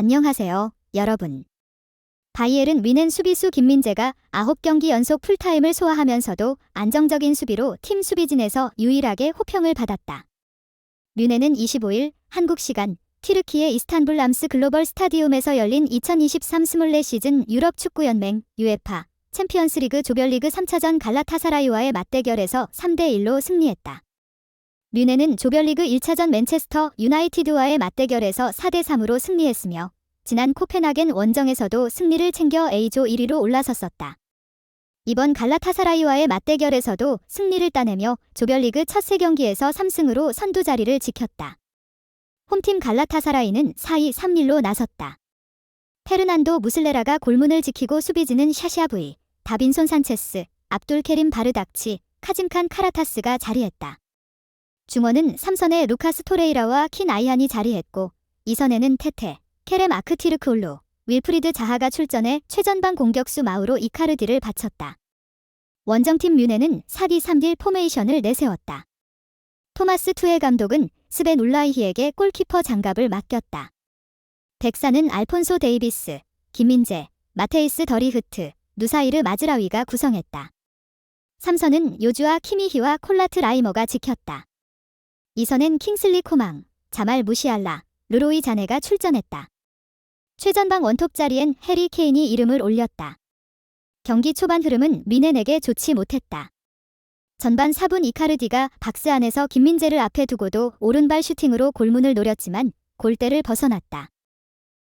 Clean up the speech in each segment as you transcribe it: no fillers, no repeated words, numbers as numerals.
안녕하세요, 여러분. 바이에른 뮌헨 수비수 김민재가 9경기 연속 풀타임을 소화하면서도 안정적인 수비로 팀 수비진에서 유일하게 호평을 받았다. 뮌헨은 25일 한국 시간 튀르키예 이스탄불 람스 글로벌 스타디움에서 열린 2023 스몰레 시즌 유럽 축구연맹 UEFA 챔피언스리그 조별리그 3차전 갈라타사라이와의 맞대결에서 3대1로 승리했다. 뮌헨은 조별리그 1차전 맨체스터 유나이티드와의 맞대결에서 4대3으로 승리했으며 지난 코펜하겐 원정에서도 승리를 챙겨 A조 1위로 올라섰었다. 이번 갈라타사라이와의 맞대결에서도 승리를 따내며 조별리그 첫 3경기에서 3승으로 선두 자리를 지켰다. 홈팀 갈라타사라이는 4위 3릴로 나섰다. 페르난도 무슬레라가 골문을 지키고 수비진은 샤샤브이, 다빈손 산체스, 압둘케림 바르닥치, 카짐칸 카라타스가 자리했다. 중원은 3선에 루카스 토레이라와 킨 아이한이 자리했고 2선에는 테테, 케렘 아크티르크올루, 윌프리드 자하가 출전해 최전방 공격수 마우로 이카르디를 바쳤다. 원정팀 뮌헨은 4-3-1 포메이션을 내세웠다. 토마스 투헬 감독은 스벤 울라이히에게 골키퍼 장갑을 맡겼다. 백사는 알폰소 데이비스, 김민재, 마테이스 더리흐트, 누사이르 마즈라위가 구성했다. 3선은 요주아 키미히와 콜라트 라이머가 지켰다. 2선엔 킹슬리 코망, 자말 무시알라, 르로이 자네가 출전했다. 최전방 원톱 자리엔 해리 케인이 이름을 올렸다. 경기 초반 흐름은 뮌헨에게 좋지 못했다. 전반 4분 이카르디가 박스 안에서 김민재를 앞에 두고도 오른발 슈팅으로 골문을 노렸지만 골대를 벗어났다.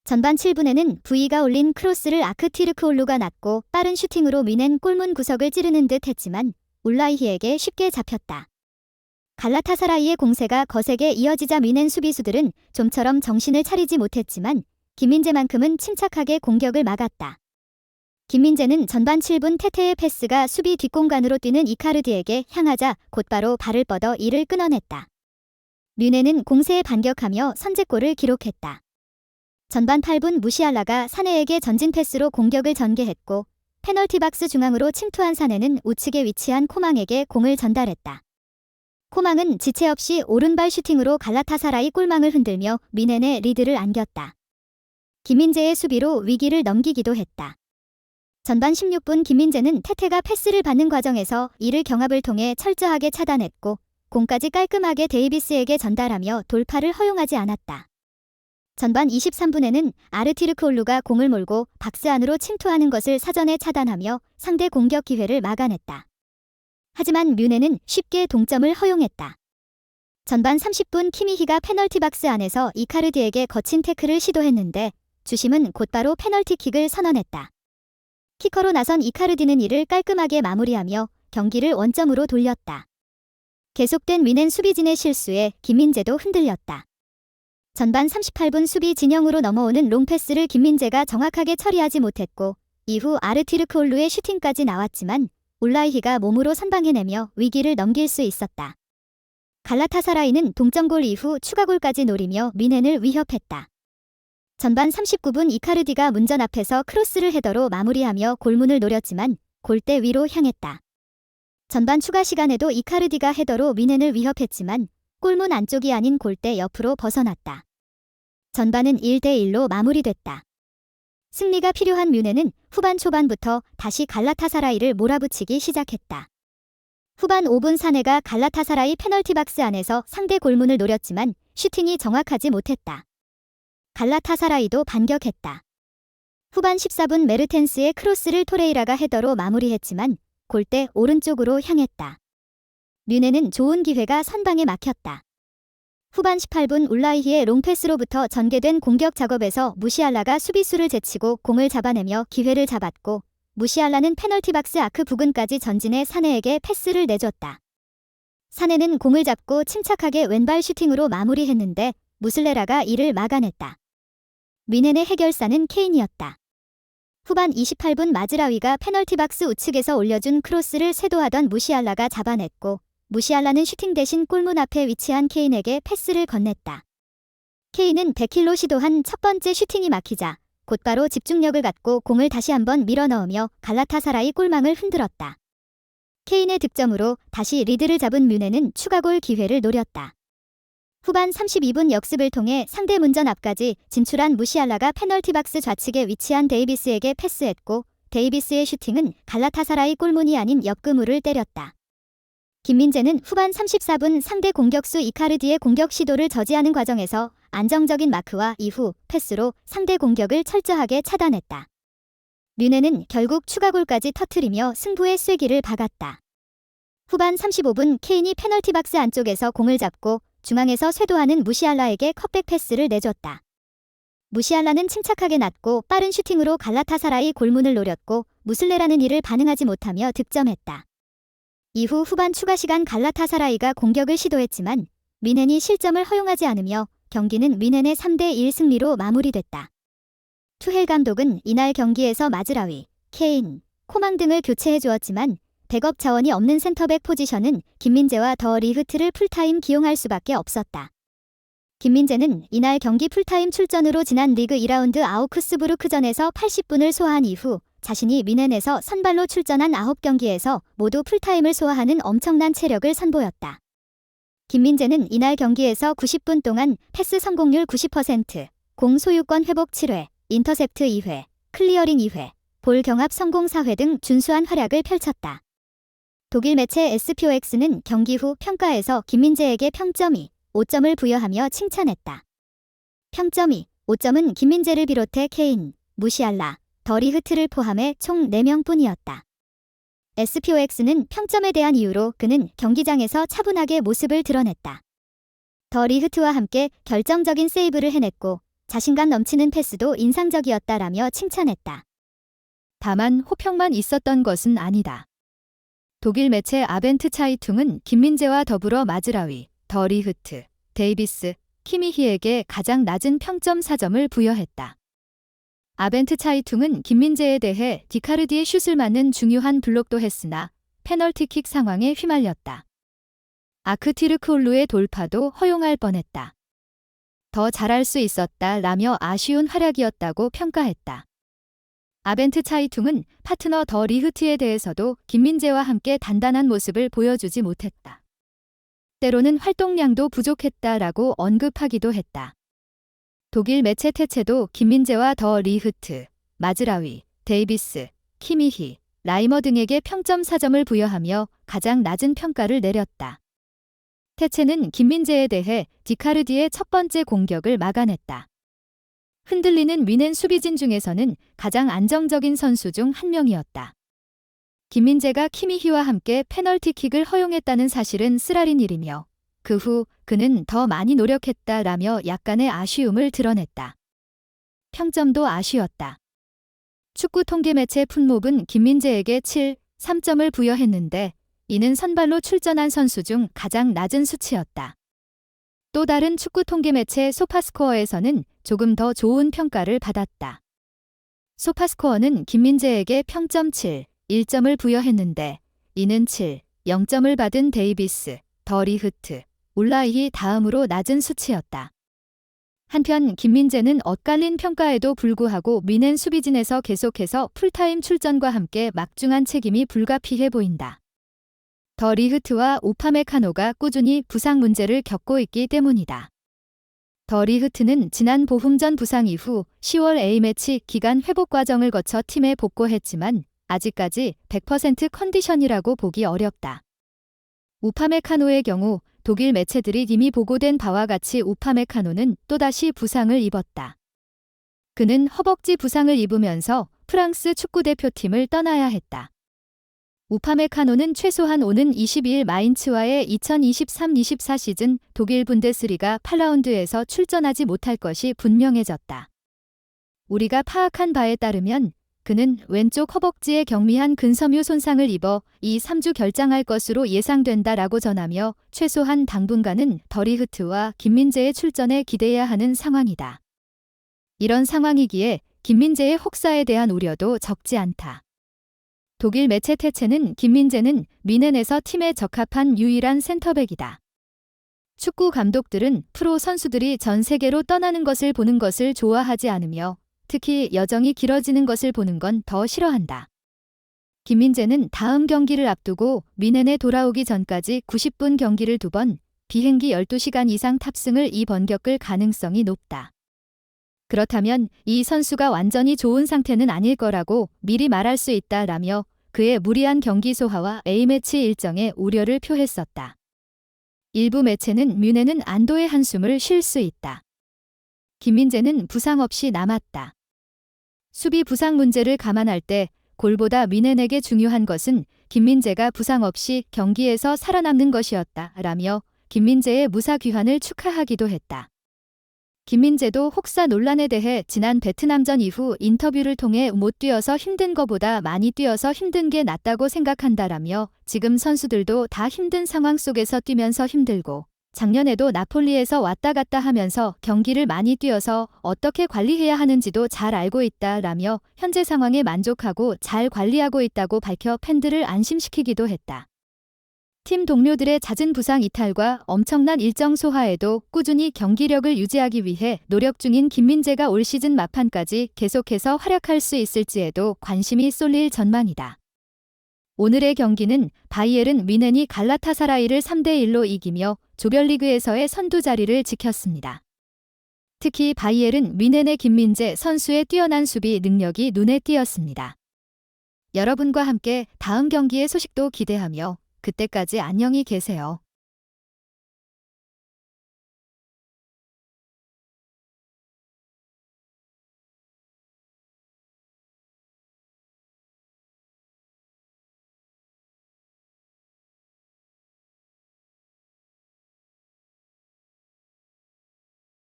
전반 7분에는 V가 올린 크로스를 아크티르크올루가 놨고 빠른 슈팅으로 뮌헨 골문 구석을 찌르는 듯 했지만 울라이히에게 쉽게 잡혔다. 갈라타사라이의 공세가 거세게 이어지자 뮌헨 수비수들은 좀처럼 정신을 차리지 못했지만 김민재만큼은 침착하게 공격을 막았다. 김민재는 전반 7분 테테의 패스가 수비 뒷공간으로 뛰는 이카르디에게 향하자 곧바로 발을 뻗어 이를 끊어냈다. 뮌헨은 공세에 반격하며 선제골을 기록했다. 전반 8분 무시알라가 사네에게 전진 패스로 공격을 전개했고 페널티 박스 중앙으로 침투한 사네는 우측에 위치한 코망에게 공을 전달했다. 코망은 지체 없이 오른발 슈팅으로 갈라타사라이 골망을 흔들며 뮌헨의 리드를 안겼다. 김민재의 수비로 위기를 넘기기도 했다. 전반 16분 김민재는 테테가 패스를 받는 과정에서 이를 경합을 통해 철저하게 차단했고 공까지 깔끔하게 데이비스에게 전달하며 돌파를 허용하지 않았다. 전반 23분에는 아르티르크올루가 공을 몰고 박스 안으로 침투하는 것을 사전에 차단하며 상대 공격 기회를 막아냈다. 하지만 뮌헨은 쉽게 동점을 허용했다. 전반 30분 키미히가 페널티 박스 안에서 이카르디에게 거친 태클을 시도했는데 주심은 곧바로 페널티킥을 선언했다. 키커로 나선 이카르디는 이를 깔끔하게 마무리하며 경기를 원점으로 돌렸다. 계속된 뮌헨 수비진의 실수에 김민재도 흔들렸다. 전반 38분 수비 진영으로 넘어오는 롱패스를 김민재가 정확하게 처리하지 못했고 이후 아르티르크올루의 슈팅까지 나왔지만 울라이히가 몸으로 선방해내며 위기를 넘길 수 있었다. 갈라타사라이는 동점골 이후 추가골까지 노리며 뮌헨을 위협했다. 전반 39분 이카르디가 문전 앞에서 크로스를 헤더로 마무리하며 골문을 노렸지만 골대 위로 향했다. 전반 추가 시간에도 이카르디가 헤더로 뮌헨을 위협했지만 골문 안쪽이 아닌 골대 옆으로 벗어났다. 전반은 1대1로 마무리됐다. 승리가 필요한 뮌헨은 후반 초반부터 다시 갈라타사라이를 몰아붙이기 시작했다. 후반 5분 사네가 갈라타사라이 페널티 박스 안에서 상대 골문을 노렸지만 슈팅이 정확하지 못했다. 갈라타사라이도 반격했다. 후반 14분 메르텐스의 크로스를 토레이라가 헤더로 마무리했지만 골대 오른쪽으로 향했다. 뮌헨은 좋은 기회가 선방에 막혔다. 후반 18분 울라이히의 롱패스로부터 전개된 공격 작업에서 무시알라가 수비수를 제치고 공을 잡아내며 기회를 잡았고 무시알라는 페널티 박스 아크 부근까지 전진해 사네에게 패스를 내줬다. 사네는 공을 잡고 침착하게 왼발 슈팅으로 마무리했는데 무슬레라가 이를 막아냈다. 뮌헨의 해결사는 케인이었다. 후반 28분 마즈라위가 페널티 박스 우측에서 올려준 크로스를 쇄도하던 무시알라가 잡아냈고 무시알라는 슈팅 대신 골문 앞에 위치한 케인에게 패스를 건넸다. 케인은 백힐로 시도한 첫 번째 슈팅이 막히자 곧바로 집중력을 갖고 공을 다시 한번 밀어넣으며 갈라타사라이 골망을 흔들었다. 케인의 득점으로 다시 리드를 잡은 뮌헨은 추가골 기회를 노렸다. 후반 32분 역습을 통해 상대 문전 앞까지 진출한 무시알라가 페널티 박스 좌측에 위치한 데이비스에게 패스했고 데이비스의 슈팅은 갈라타사라이 골문이 아닌 옆그물을 때렸다. 김민재는 후반 34분 상대 공격수 이카르디의 공격 시도를 저지하는 과정에서 안정적인 마크와 이후 패스로 상대 공격을 철저하게 차단했다. 뮌헨은 결국 추가골까지 터뜨리며 승부의 쐐기를 박았다. 후반 35분 케인이 페널티 박스 안쪽에서 공을 잡고 중앙에서 쇄도하는 무시알라에게 컵백 패스를 내줬다. 무시알라는 침착하게 낮고 빠른 슈팅으로 갈라타사라이 골문을 노렸고 무슬레라는 이를 반응하지 못하며 득점했다. 이후 후반 추가 시간 갈라타사라이가 공격을 시도했지만 뮌헨이 실점을 허용하지 않으며 경기는 뮌헨의 3대1 승리로 마무리됐다. 투헬 감독은 이날 경기에서 마즈라위, 케인, 코망 등을 교체해 주었지만 백업 자원이 없는 센터백 포지션은 김민재와 더 리흐트를 풀타임 기용할 수밖에 없었다. 김민재는 이날 경기 풀타임 출전으로 지난 리그 2라운드 아우크스부르크전에서 80분을 소화한 이후 자신이 뮌헨에서 선발로 출전한 9경기에서 모두 풀타임을 소화하는 엄청난 체력을 선보였다. 김민재는 이날 경기에서 90분 동안 패스 성공률 90%, 공 소유권 회복 7회, 인터셉트 2회, 클리어링 2회, 볼 경합 성공 4회 등 준수한 활약을 펼쳤다. 독일 매체 SPOX는 경기 후 평가에서 김민재에게 평점 2, 5점을 부여하며 칭찬했다. 평점 2, 5점은 김민재를 비롯해 케인, 무시알라, 더 리흐트를 포함해 총 4명뿐이었다. SPOX는 평점에 대한 이유로 그는 경기장에서 차분하게 모습을 드러냈다. 더 리흐트와 함께 결정적인 세이브를 해냈고 자신감 넘치는 패스도 인상적이었다라며 칭찬했다. 다만 호평만 있었던 것은 아니다. 독일 매체 아벤트 차이퉁은 김민재와 더불어 마즈라위, 더 리흐트, 데이비스, 키미히에게 가장 낮은 평점 4점을 부여했다. 아벤트 차이퉁은 김민재에 대해 디카르디의 슛을 맞는 중요한 블록도 했으나 페널티킥 상황에 휘말렸다. 아크티르크올루의 돌파도 허용할 뻔했다. 더 잘할 수 있었다 라며 아쉬운 활약이었다고 평가했다. 아벤트 차이퉁은 파트너 더 리흐트에 대해서도 김민재와 함께 단단한 모습을 보여주지 못했다. 때로는 활동량도 부족했다라고 언급하기도 했다. 독일 매체 테체도 김민재와 더 리흐트, 마즈라위, 데이비스, 키미히, 라이머 등에게 평점 4점을 부여하며 가장 낮은 평가를 내렸다. 테체는 김민재에 대해 디카르디의 첫 번째 공격을 막아냈다. 흔들리는 뮌헨 수비진 중에서는 가장 안정적인 선수 중 한 명이었다. 김민재가 키미히와 함께 페널티킥을 허용했다는 사실은 쓰라린 일이며 그 후 그는 더 많이 노력했다라며 약간의 아쉬움을 드러냈다. 평점도 아쉬웠다. 축구 통계 매체 풋몹은 김민재에게 7, 3점을 부여했는데 이는 선발로 출전한 선수 중 가장 낮은 수치였다. 또 다른 축구 통계 매체 소파스코어에서는 조금 더 좋은 평가를 받았다. 소파스코어는 김민재에게 평점 7, 1점을 부여했는데 이는 7, 0점을 받은 데이비스, 더 리흐트, 울라이히 다음으로 낮은 수치였다. 한편 김민재는 엇갈린 평가에도 불구하고 뮌헨 수비진에서 계속해서 풀타임 출전과 함께 막중한 책임이 불가피해 보인다. 더 리흐트와 우파메카노가 꾸준히 부상 문제를 겪고 있기 때문이다. 더 리흐트는 지난 보훈전 부상 이후 10월 A매치 기간 회복 과정을 거쳐 팀에 복귀했지만 아직까지 100% 컨디션이라고 보기 어렵다. 우파메카노의 경우 독일 매체들이 이미 보고된 바와 같이 우파메카노는 또다시 부상을 입었다. 그는 허벅지 부상을 입으면서 프랑스 축구대표팀을 떠나야 했다. 우파메카노는 최소한 오는 22일 마인츠와의 2023-24 시즌 독일 분데스리가 8라운드에서 출전하지 못할 것이 분명해졌다. 우리가 파악한 바에 따르면 그는 왼쪽 허벅지에 경미한 근섬유 손상을 입어 2-3주 결장할 것으로 예상된다라고 전하며 최소한 당분간은 더 리흐트와 김민재의 출전에 기대해야 하는 상황이다. 이런 상황이기에 김민재의 혹사에 대한 우려도 적지 않다. 독일 매체 테체는 김민재는 뮌헨에서 팀에 적합한 유일한 센터백이다. 축구 감독들은 프로 선수들이 전 세계로 떠나는 것을 보는 것을 좋아하지 않으며 특히 여정이 길어지는 것을 보는 건 더 싫어한다. 김민재는 다음 경기를 앞두고 뮌헨에 돌아오기 전까지 90분 경기를 2번, 비행기 12시간 이상 탑승을 이번 겪을 가능성이 높다. 그렇다면 이 선수가 완전히 좋은 상태는 아닐 거라고 미리 말할 수 있다라며 그의 무리한 경기 소화와 A매치 일정에 우려를 표했었다. 일부 매체는 뮌헨은 안도의 한숨을 쉴 수 있다. 김민재는 부상 없이 남았다. 수비 부상 문제를 감안할 때 골보다 뮌헨에게 중요한 것은 김민재가 부상 없이 경기에서 살아남는 것이었다라며 김민재의 무사 귀환을 축하하기도 했다. 김민재도 혹사 논란에 대해 지난 베트남전 이후 인터뷰를 통해 못 뛰어서 힘든 거보다 많이 뛰어서 힘든 게 낫다고 생각한다라며 지금 선수들도 다 힘든 상황 속에서 뛰면서 힘들고 작년에도 나폴리에서 왔다 갔다 하면서 경기를 많이 뛰어서 어떻게 관리해야 하는지도 잘 알고 있다라며 현재 상황에 만족하고 잘 관리하고 있다고 밝혀 팬들을 안심시키기도 했다. 팀 동료들의 잦은 부상 이탈과 엄청난 일정 소화에도 꾸준히 경기력을 유지하기 위해 노력 중인 김민재가 올 시즌 막판까지 계속해서 활약할 수 있을지에도 관심이 쏠릴 전망이다. 오늘의 경기는 바이에른 뮌헨이 갈라타사라이를 3대1로 이기며 조별리그에서의 선두 자리를 지켰습니다. 특히 바이에른 뮌헨의 김민재 선수의 뛰어난 수비 능력이 눈에 띄었습니다. 여러분과 함께 다음 경기의 소식도 기대하며 그때까지 안녕히 계세요.